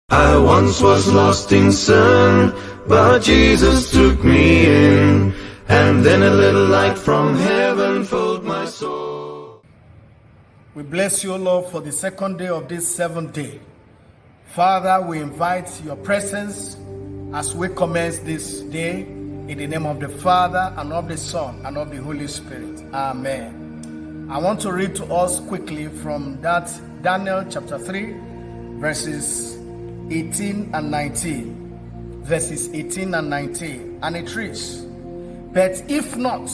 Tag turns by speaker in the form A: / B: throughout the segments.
A: I once was lost in sin, but Jesus took me in, and then a little light from heaven filled my soul.
B: We bless you, Lord, for the second day of this seventh day. Father, we invite your presence as we commence this day in the name of the Father, and of the Son, and of the Holy Spirit. Amen. I want to read to us quickly from that Daniel chapter 3, verses 18 and 19. Verses 18 and 19. And it reads, "But if not,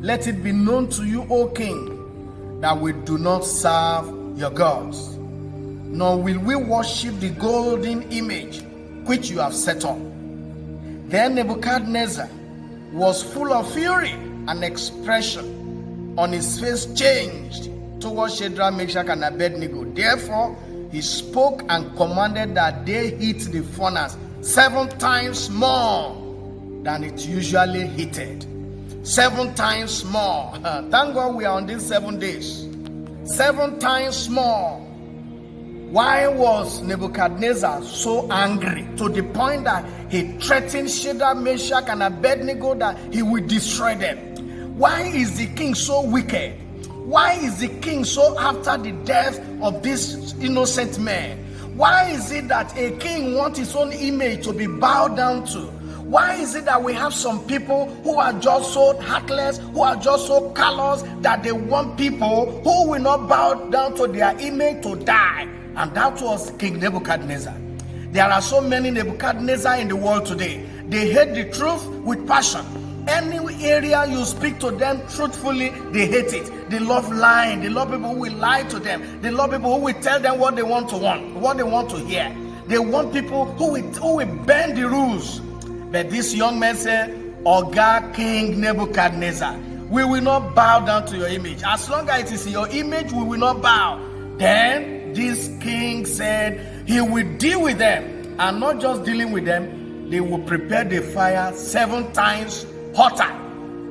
B: let it be known to you, O King, that we do not serve your gods, nor will we worship the golden image which you have set up." Then Nebuchadnezzar was full of fury, and expression on his face changed towards Shadrach, Meshach, and Abednego. Therefore he spoke and commanded that they heat the furnace 7 times more than it usually heated. 7 times more. Thank God we are on these 7 days. 7 times more. Why was Nebuchadnezzar so angry to the point that he threatened Shadrach, Meshach, and Abednego that he will destroy them? Why is the king so wicked? Why is the king so after the death of this innocent man? Why is it that a king wants his own image to be bowed down to? Why is it that we have some people who are just so heartless, who are just so callous, that they want people who will not bow down to their image to die? And that was King Nebuchadnezzar. There are so many Nebuchadnezzar in the world today. They hate the truth with passion. Any area you speak to them truthfully, they hate it. They love lying. They love people who will lie to them. They love people who will tell them what they want to hear. They want people who will bend the rules. But this young man said, "Oga King Nebuchadnezzar, we will not bow down to your image. As long as it is your image, we will not bow." Then this king said he will deal with them, and not just dealing with them, they will prepare the fire 7 times hotter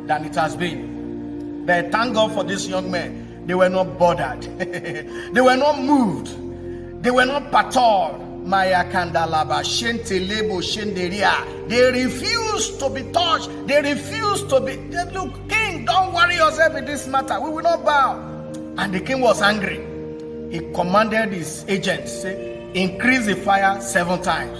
B: than it has been. But thank God for this young man. They were not bothered. They were not moved. They were not perturbed. Maya Kandalaba, Shentelebo, Shenderia. They refused to be touched. They refused to be. Look, king, don't worry yourself in this matter. We will not bow. And the king was angry. He commanded his agents, say, increase the fire 7 times.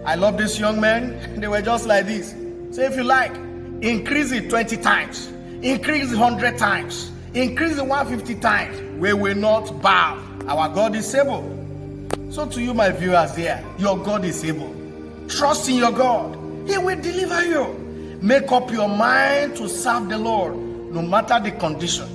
B: I love this young man. They were just like this. Say, if you like, increase it 20 times. Increase it 100 times. Increase it 150 times. We will not bow. Our God is able. So to you, my viewers here, your God is able. Trust in your God. He will deliver you. Make up your mind to serve the Lord, no matter the condition.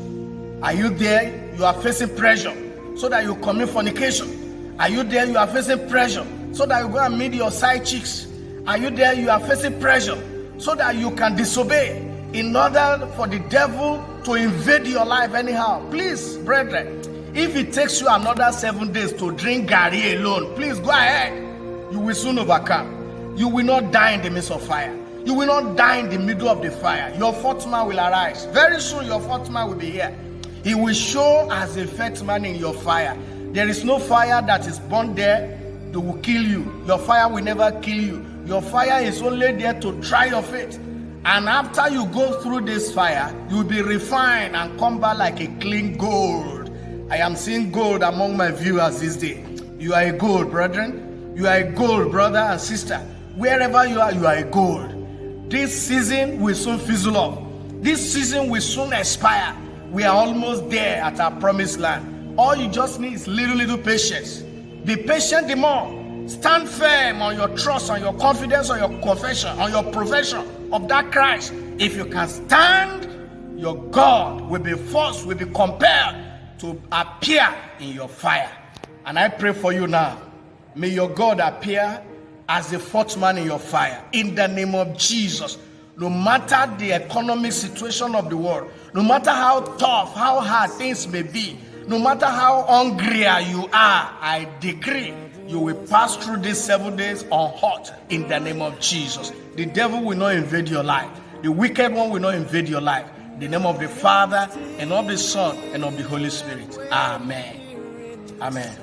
B: Are you there? You are facing pressure, so that you commit fornication. Are you there? You are facing pressure, so that you go and meet your side chicks. Are you there? You are facing pressure, so that you can disobey in order for the devil to invade your life anyhow. Please, brethren, if it takes you another 7 days to drink Gary alone, please go ahead. You will soon overcome. You will not die in the midst of fire. You will not die in the middle of the fire. Your fourth man will arise. Very soon your fourth man will be here. He will show as a first man in your fire. There is no fire that is born there that will kill you. Your fire will never kill you. Your fire is only there to try your faith. And after you go through this fire, you will be refined and come back like a clean gold. I am seeing gold among my viewers this day. You are a gold, brethren. You are a gold, brother and sister. Wherever you are a gold. This season will soon fizzle up. This season will soon expire. We are almost there at our promised land. All you just need is little patience. Be patient the more. Stand firm on your trust, on your confidence, on your confession, on your profession of that Christ. If you can stand, your God will be forced, will be compelled to appear in your fire. And I pray for you now. May your God appear as the fourth man in your fire. In the name of Jesus. No matter the economic situation of the world, no matter how tough, how hard things may be, no matter how hungry you are, I decree you will pass through these 7 days unhurt in the name of Jesus. The devil will not invade your life. The wicked one will not invade your life. In the name of the Father, and of the Son, and of the Holy Spirit. Amen. Amen.